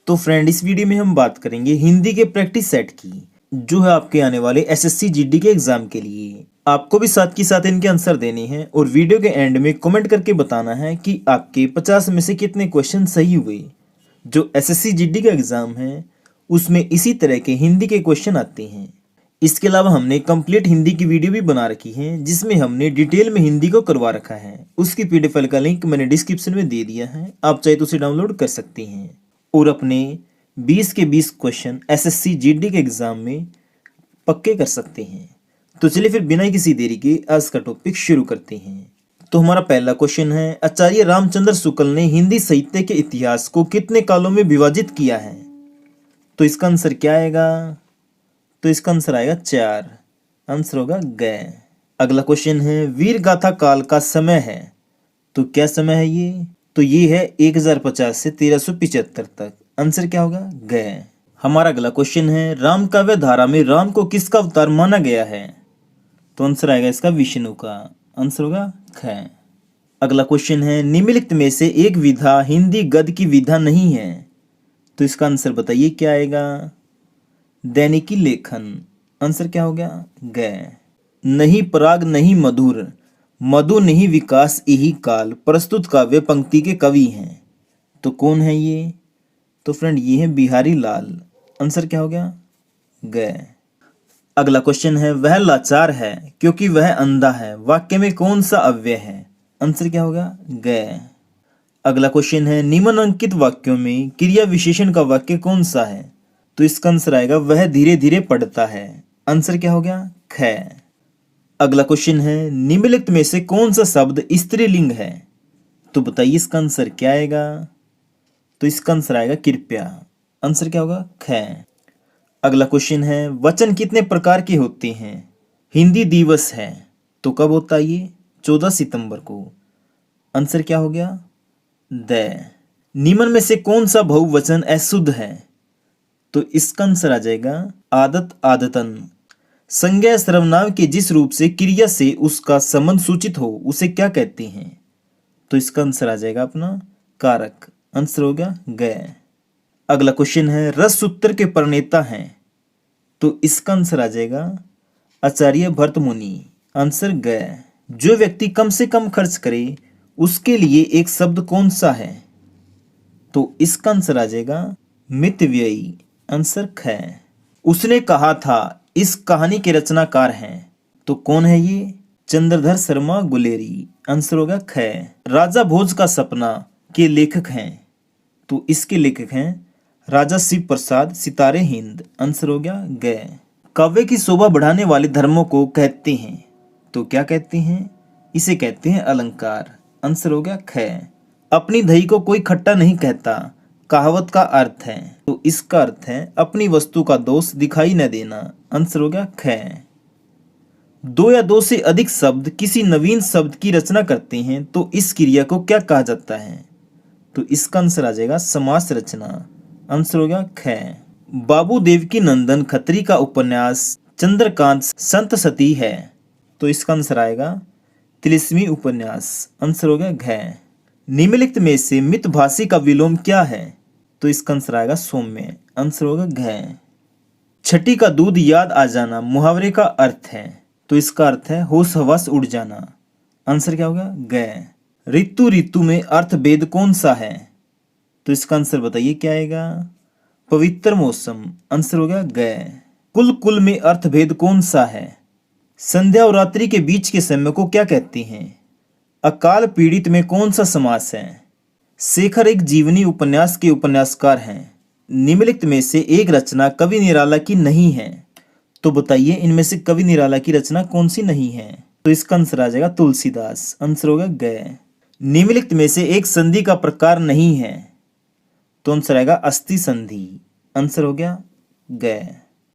तो फ्रेंड, इस वीडियो में हम बात करेंगे हिंदी के प्रैक्टिस सेट की, जो है आपके आने वाले एसएससी जीडी के एग्जाम के लिए। आपको भी साथ के साथ इनके आंसर देने हैं और वीडियो के एंड में कमेंट करके बताना है कि आपके 50 में से कितने क्वेश्चन सही हुए। जो एसएससी जीडी का एग्जाम है उसमें इसी तरह के हिंदी के क्वेश्चन आते हैं। इसके अलावा हमने कंप्लीट हिंदी की वीडियो भी बना रखी है, जिसमें हमने डिटेल में हिंदी को करवा रखा है। उसकी पीडीएफ फाइल का लिंक मैंने डिस्क्रिप्शन में दे दिया है, आप चाहे तो उसे डाउनलोड कर सकते हैं और अपने 20 के 20 क्वेश्चन एसएससी जीडी के एग्जाम में पक्के कर सकते हैं। तो चलिए फिर बिना किसी देरी के आज का टॉपिक शुरू करते हैं। तो हमारा पहला क्वेश्चन है, आचार्य रामचंद्र शुक्ल ने हिंदी साहित्य के इतिहास को कितने कालों में विभाजित किया है? तो इसका आंसर क्या आएगा? तो इसका आंसर आएगा 4। आंसर होगा ग। अगला क्वेश्चन है, वीर गाथा काल का समय है, तो क्या समय है ये? तो ये है 1050 से 1375 तक। आंसर क्या होगा? ग। हमारा अगला क्वेश्चन है, राम काव्य धारा में राम को किसका अवतार माना गया है? तो आंसर आएगा इसका विष्णु का। आंसर होगा ख। अगला क्वेश्चन है, निम्नलिखित में से एक विधा हिंदी गद्य की विधा नहीं है, तो इसका आंसर बताइए क्या आएगा? दैनिकी लेखन। आंसर क्या हो गया? ग। नहीं पराग नहीं मधुर, मधु नहीं विकास यही काल, प्रस्तुत काव्य पंक्ति के कवि हैं, तो कौन है ये? तो फ्रेंड, ये है बिहारी लाल। आंसर क्या हो गया? ग। अगला क्वेश्चन है, वह लाचार है क्योंकि वह अंधा है, वाक्य में कौन सा अव्यय है? आंसर क्या होगा? ग। अगला क्वेश्चन है, निम्नलिखित वाक्यों में क्रिया विशेषण का वाक्य कौन सा है? तो इसका आंसर आएगा वह धीरे धीरे पढ़ता है। आंसर क्या हो गया? ख। अगला क्वेश्चन है, निम्नलिखित में से कौन सा शब्द स्त्रीलिंग है? तो बताइए इसका आंसर क्या आएगा? तो इसका आंसर आएगा कृपया। आंसर क्या होगा? ख। अगला क्वेश्चन है, वचन कितने प्रकार के होते हैं? हिंदी दिवस है, तो कब होता है ये? 14 सितंबर को। आंसर क्या हो गया? द। निम्न में से कौन सा बहुवचन अशुद्ध है? तो इसका आंसर आ जाएगा आदत आदतन। संज्ञा सर्वनाम के जिस रूप से क्रिया से उसका संबंध सूचित हो उसे क्या कहते हैं? तो इसका आंसर आ जाएगा अपना कारक। आंसर हो गया ग। अगला क्वेश्चन है, रस सूत्र के प्रणेता हैं, तो इसका आंसर आ जाएगा आचार्य भरत मुनि। आंसर ग। जो व्यक्ति कम से कम खर्च करे उसके लिए एक शब्द कौन सा है? तो इसका आंसर आ जाएगा मितव्ययी। आंसर ख। उसने कहा था इस कहानी के रचनाकार हैं, तो कौन है ये? चंद्रधर शर्मा गुलेरी। आंसर होगा ख। राजा भोज का सपना के लेखक हैं, तो इसके लेखक हैं राजा शिव प्रसाद सितारे हिंद। आंसर हो गया ग। काव्य की शोभा बढ़ाने वाले धर्मों को कहते हैं, तो क्या कहते हैं? इसे कहते हैं अलंकार। आंसर हो गया ख। अपनी दही को कोई खट्टा नहीं कहता, कहावत का अर्थ है, तो इसका अर्थ है अपनी वस्तु का दोष दिखाई न देना। आंसर हो गया ख। दो या दो से अधिक शब्द किसी नवीन शब्द की रचना करते हैं, तो इस क्रिया को क्या कहा जाता है? तो इसका आंसर आ जाएगा समास रचना। आंसर हो गया ख। बाबू देवकी नंदन खत्री का उपन्यास चंद्रकांत संत सती है, तो इसका आंसर आएगा तिलिस्मी उपन्यास। आंसर हो गया घ। निम्नलिखित में से मितभाषी का विलोम क्या है? तो इसका आंसर आएगा सौम्य। आंसर होगा घ। छठी का दूध याद आ जाना मुहावरे का अर्थ है, तो इसका अर्थ है होश हवास उड़ जाना। आंसर क्या होगा? ग। ऋतु ऋतु में अर्थ भेद कौन सा है? तो इसका आंसर बताइए क्या आएगा? पवित्र मौसम। आंसर होगा ग। कुल कुल में अर्थ भेद कौन सा है? संध्या और रात्रि के बीच के समय को क्या कहते हैं? अकाल पीड़ित में कौन सा समास है? शेखर एक जीवनी उपन्यास के उपन्यासकार हैं। निम्नलिखित में से एक रचना कवि निराला की नहीं है, तो बताइए इनमें से कवि निराला की रचना कौन सी नहीं है? तो इसका आंसर आ जाएगा तुलसीदास। आंसर होगा ग। निम्नलिखित में से एक संधि का प्रकार नहीं है, तो आंसर आएगा अस्थि संधि। आंसर हो गया ग।